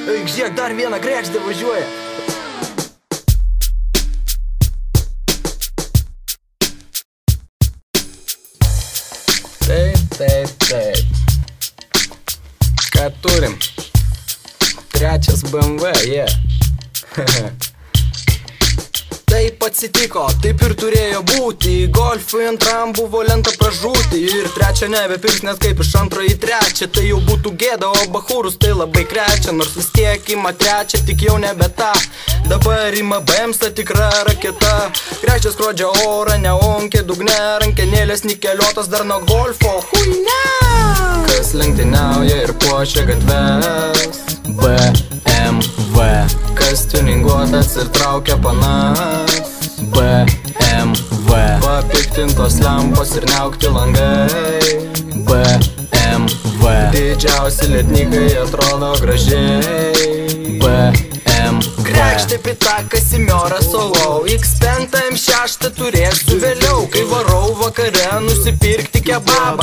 Eik, žiūrėk, dar vieną kregždę važiuoja. Taip. Ką turim? Trečias BMW, Taip atsitiko, taip ir turėjo būti. Golfui antram buvo lenta pražūti. Ir trečia nebepirks net kaip iš antro į trečią. Tai jau būtų gėda, o bachūrus tai labai krečia. Nors vis tiek ima trečią, tik jau nebe tą. Dabar ima BMS tikra raketa. Kregždės skrodžia orą, neonkė dugne. Rankenėlės nikeliotas dar nuo golfo. Huine! Kas lenktyniauja ir puošia gatves? BMW. Kas tuninguotas ir traukia panas? BMW. Papiktintos lempos ir neaukti langai? BMW. Didžiausi lednikai atrodo gražiai? BMW. Kregždė pita Kazimiorą Solau. X5 M6 turėsiu vėliau, kai varau vakare nusipirkti kebabą.